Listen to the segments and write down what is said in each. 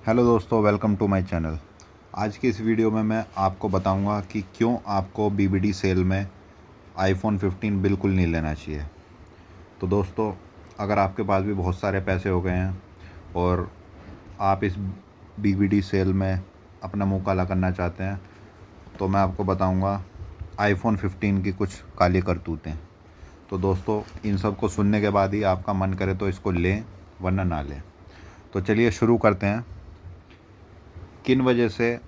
Hello दोस्तों, welcome to my channel. आज की इस वीडियो में मैं आपको बताऊंगा कि क्यों आपको बीबीडी सेल में आईफोन 15 बिल्कुल नहीं लेना चाहिए। तो दोस्तों, अगर आपके पास भी बहुत सारे पैसे हो गए हैं और आप इस बीबीडी सेल में अपना मुंह काला करना चाहते हैं, तो मैं आपको बताऊंगा आईफोन 15 की कुछ काली करतूतें। तो दोस्तों, इन सब को सुनने के बाद ही आपका मन करे तो इसको लें, वरना ना लें। तो चलिए शुरू करते हैं। किन वजह से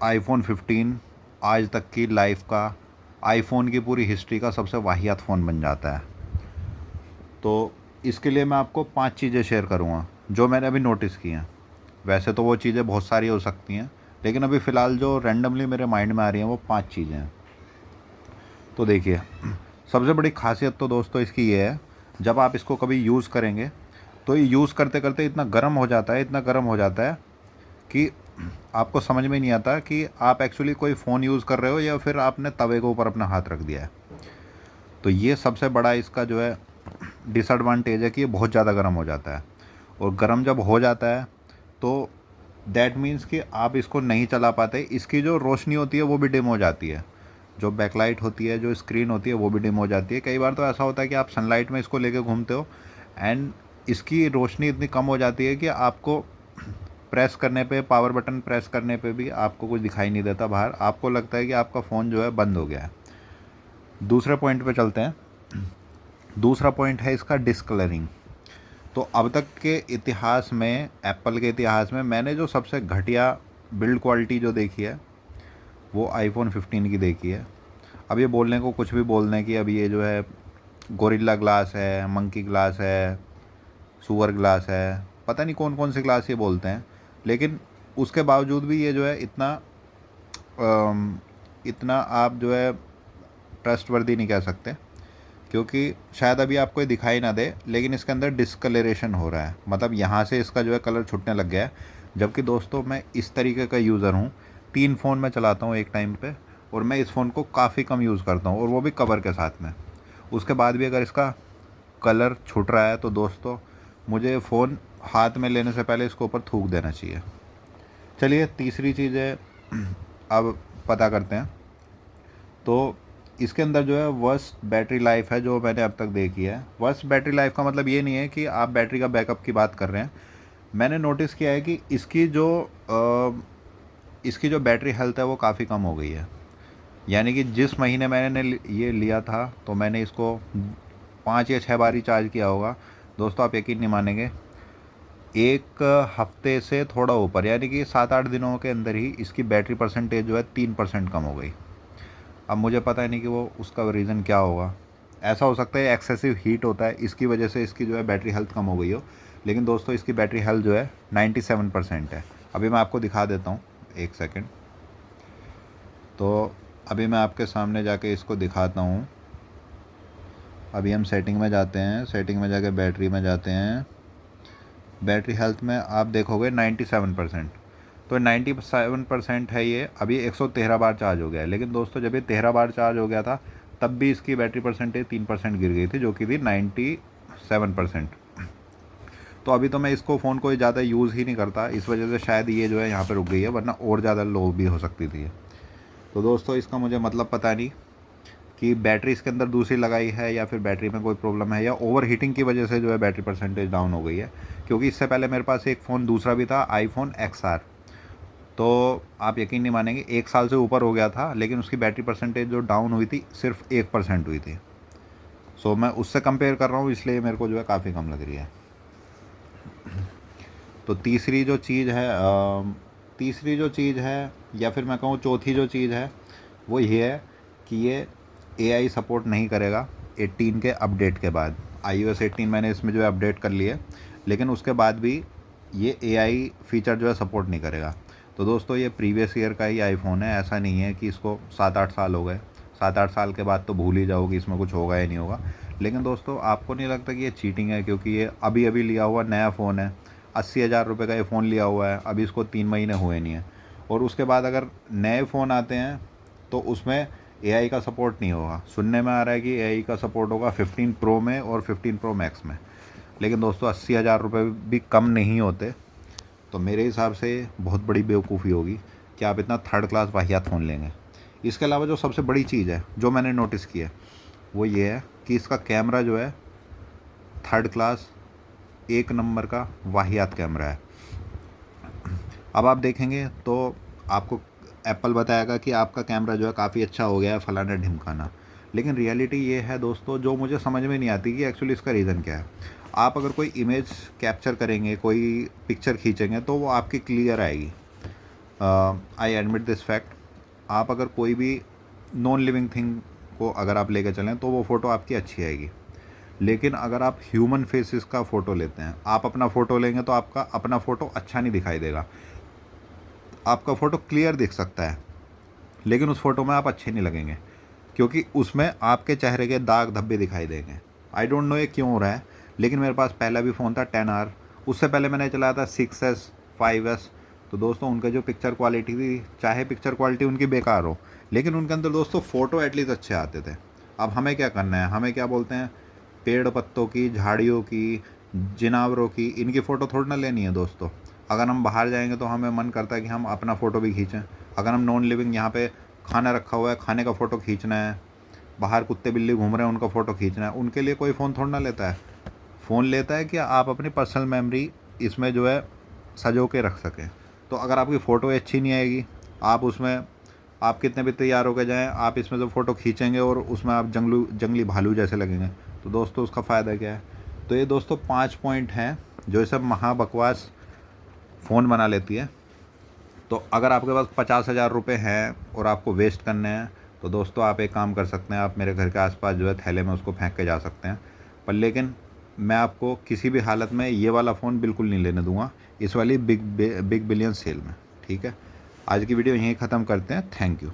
आईफोन 15 आज तक की लाइफ का, आईफोन की पूरी हिस्ट्री का सबसे वाहियात फ़ोन बन जाता है। तो इसके लिए मैं आपको 5 चीज़ें शेयर करूँगा जो मैंने अभी नोटिस की हैं। वैसे तो वो चीज़ें बहुत सारी हो सकती हैं, लेकिन अभी फ़िलहाल जो रैंडमली मेरे माइंड में आ रही हैं वो 5 चीज़ें हैं। तो देखिए, सबसे बड़ी खासियत तो दोस्तों इसकी ये है, जब आप इसको कभी यूज़ करेंगे तो ये यूज़ करते करते इतना गर्म हो जाता है, इतना गर्म हो जाता है कि आपको समझ में नहीं आता कि आप एक्चुअली कोई फ़ोन यूज़ कर रहे हो या फिर आपने तवे के ऊपर अपना हाथ रख दिया है। तो ये सबसे बड़ा इसका जो है डिसएडवांटेज है कि ये बहुत ज़्यादा गर्म हो जाता है। और गर्म जब हो जाता है तो दैट मीन्स कि आप इसको नहीं चला पाते। इसकी जो रोशनी होती है वो भी डिम हो जाती है, जो बैकलाइट होती है, जो स्क्रीन होती है वो भी डिम हो जाती है। कई बार तो ऐसा होता है कि आप सनलाइट में इसको लेके घूमते हो एंड इसकी रोशनी इतनी कम हो जाती है कि आपको प्रेस करने पे, पावर बटन प्रेस करने पे भी आपको कुछ दिखाई नहीं देता बाहर। आपको लगता है कि आपका फ़ोन जो है बंद हो गया है। दूसरे पॉइंट पे चलते हैं। दूसरा पॉइंट है इसका डिस्कलरिंग। तो अब तक के इतिहास में, एप्पल के इतिहास में, मैंने जो सबसे घटिया बिल्ड क्वालिटी जो देखी है वो आईफोन 15 की देखी है। अब ये बोलने को कुछ भी बोल दें कि अब ये जो है गोरिल्ला ग्लास है, मंकी ग्लास है, सुअर ग्लास है, पता नहीं कौन कौन सी ग्लास ये बोलते हैं, लेकिन उसके बावजूद भी ये जो है इतना आप जो है ट्रस्टवर्दी नहीं कह सकते, क्योंकि शायद अभी आपको ये दिखाई ना दे, लेकिन इसके अंदर डिस्कलरेशन हो रहा है। मतलब यहाँ से इसका जो है कलर छूटने लग गया है। जबकि दोस्तों, मैं इस तरीके का यूज़र हूँ, 3 फ़ोन मैं चलाता हूँ एक टाइम पे, और मैं इस फ़ोन को काफ़ी कम यूज़ करता हूँ, और वो भी कवर के साथ में। उसके बाद भी अगर इसका कलर छूट रहा है तो दोस्तों, मुझे फ़ोन हाथ में लेने से पहले इसके ऊपर थूक देना चाहिए। चलिए, तीसरी चीज़ है, अब पता करते हैं। तो इसके अंदर जो है वर्स्ट बैटरी लाइफ है जो मैंने अब तक देखी है। वर्स्ट बैटरी लाइफ का मतलब ये नहीं है कि आप बैटरी का बैकअप की बात कर रहे हैं। मैंने नोटिस किया है कि इसकी जो बैटरी हेल्थ है वो काफ़ी कम हो गई है। यानी कि जिस महीने मैंने ये लिया था तो मैंने इसको 5 या 6 बार ही चार्ज किया होगा। दोस्तों, आप यकीन नहीं मानेंगे, एक हफ्ते से थोड़ा ऊपर, यानी कि 7-8 दिनों के अंदर ही इसकी बैटरी परसेंटेज जो है 3% कम हो गई। अब मुझे पता है नहीं कि वो उसका रीज़न क्या होगा। ऐसा हो सकता है एक्सेसिव हीट होता है, इसकी वजह से इसकी जो है बैटरी हेल्थ कम हो गई हो। लेकिन दोस्तों, इसकी बैटरी हेल्थ जो है 97% है। अभी मैं आपको दिखा देता हूँ, एक सेकेंड। तो अभी मैं आपके सामने जाके इसको दिखाता हूँ। अभी हम सेटिंग में जाते हैं, सेटिंग में जाके बैटरी में जाते हैं। बैटरी हेल्थ में आप देखोगे 97%। तो 97% है ये। अभी 113 बार चार्ज हो गया है। लेकिन दोस्तों, जब ये 13 बार चार्ज हो गया था तब भी इसकी बैटरी परसेंटेज 3% गिर गई थी, जो कि थी 97%। तो अभी तो मैं इसको फ़ोन को ज़्यादा यूज़ ही नहीं करता, इस वजह से शायद ये जो है यहाँ पर रुक गई है, वरना और ज़्यादा लो भी हो सकती थी। तो दोस्तों, इसका मुझे मतलब पता नहीं कि बैटरी इसके अंदर दूसरी लगाई है या फिर बैटरी में कोई प्रॉब्लम है या ओवर हीटिंग की वजह से जो है बैटरी परसेंटेज डाउन हो गई है। क्योंकि इससे पहले मेरे पास एक फ़ोन दूसरा भी था, आईफोन XR। तो आप यकीन नहीं मानेंगे, 1 साल से ऊपर हो गया था, लेकिन उसकी बैटरी परसेंटेज जो डाउन हुई थी सिर्फ 1% हुई थी। सो मैं उससे कंपेयर कर रहा हूँ, इसलिए मेरे को जो है काफ़ी कम लग रही है। तो तीसरी जो चीज़ है या फिर मैं कहूँ चौथी जो चीज़ है वो ये है कि ये AI सपोर्ट नहीं करेगा 18 के अपडेट के बाद। iOS 18 मैंने इसमें जो है अपडेट कर लिया, लेकिन उसके बाद भी ये AI फ़ीचर जो है सपोर्ट नहीं करेगा। तो दोस्तों, ये प्रीवियस ईयर का ही आईफोन है, ऐसा नहीं है कि इसको 7-8 साल हो गए। 7-8 साल के बाद तो भूल ही जाओगे इसमें कुछ होगा या नहीं होगा। लेकिन दोस्तों, आपको नहीं लगता कि ये चीटिंग है? क्योंकि ये अभी अभी लिया हुआ नया फ़ोन है, 80,000 रुपये का ये फ़ोन लिया हुआ है, अभी इसको 3 महीने हुए नहीं हैं। और उसके बाद अगर नए फ़ोन आते हैं तो उसमें AI का सपोर्ट नहीं होगा। सुनने में आ रहा है कि AI का सपोर्ट होगा 15 प्रो में और 15 प्रो मैक्स में। लेकिन दोस्तों, 80,000 रुपये भी कम नहीं होते। तो मेरे हिसाब से बहुत बड़ी बेवकूफ़ी होगी कि आप इतना थर्ड क्लास वाहियात फ़ोन लेंगे। इसके अलावा जो सबसे बड़ी चीज़ है जो मैंने नोटिस की है वो ये है कि इसका कैमरा जो है थर्ड क्लास एक नंबर का वाहियात कैमरा है। अब आप देखेंगे तो आपको एप्पल बताएगा कि आपका कैमरा जो है काफ़ी अच्छा हो गया है, फलाना ढिमकाना। लेकिन रियलिटी ये है दोस्तों, जो मुझे समझ में नहीं आती कि एक्चुअली इसका रीज़न क्या है। आप अगर कोई इमेज कैप्चर करेंगे, कोई पिक्चर खींचेंगे तो वो आपकी क्लियर आएगी। I admit this fact. आप अगर कोई भी नॉन लिविंग थिंग को अगर आप लेकर चलें तो वो फ़ोटो आपकी अच्छी आएगी। लेकिन अगर आप ह्यूमन फेसेस का फ़ोटो लेते हैं, आप अपना फ़ोटो लेंगे तो आपका अपना फ़ोटो अच्छा नहीं दिखाई देगा। आपका फ़ोटो क्लियर दिख सकता है लेकिन उस फ़ोटो में आप अच्छे नहीं लगेंगे, क्योंकि उसमें आपके चेहरे के दाग धब्बे दिखाई देंगे। आई डोंट नो ये क्यों हो रहा है, लेकिन मेरे पास पहला भी फ़ोन था 10R, उससे पहले मैंने चलाया था 6S 5S। तो दोस्तों उनका जो पिक्चर क्वालिटी थी, चाहे पिक्चर क्वालिटी उनकी बेकार हो, लेकिन उनके अंदर दोस्तों फ़ोटो एटलीस्ट अच्छे आते थे। अब हमें क्या करना है, हमें क्या बोलते हैं, पेड़ पत्तों की, झाड़ियों की, जानवरों की, इनकी फ़ोटो थोड़ी ना लेनी है दोस्तों। अगर हम बाहर जाएंगे तो हमें मन करता है कि हम अपना फ़ोटो भी खींचें। अगर हम नॉन लिविंग यहाँ पे खाना रखा हुआ है, खाने का फ़ोटो खींचना है, बाहर कुत्ते बिल्ली घूम रहे हैं उनका फ़ोटो खींचना है, उनके लिए कोई फ़ोन थोड़ा ना लेता है। फ़ोन लेता है कि आप अपनी पर्सनल मेमोरी इसमें जो है सजो के रख सकें। तो अगर आपकी फ़ोटो अच्छी नहीं आएगी, आप उसमें, आप कितने भी तैयार होकर जाएं, आप इसमें जो फ़ोटो खींचेंगे और उसमें आप जंगली भालू जैसे लगेंगे, तो दोस्तों उसका फ़ायदा क्या है। तो ये दोस्तों 5 पॉइंट हैं जो ये सब महाबकवास फ़ोन बना लेती है। तो अगर आपके पास 50,000 रुपये हैं और आपको वेस्ट करने हैं तो दोस्तों आप एक काम कर सकते हैं, आप मेरे घर के आसपास जो है थैले में उसको फेंक के जा सकते हैं। पर लेकिन मैं आपको किसी भी हालत में ये वाला फ़ोन बिल्कुल नहीं लेने दूंगा, इस वाली बिग बिलियन सेल में। ठीक है, आज की वीडियो यहीं ख़त्म करते हैं। Thank you.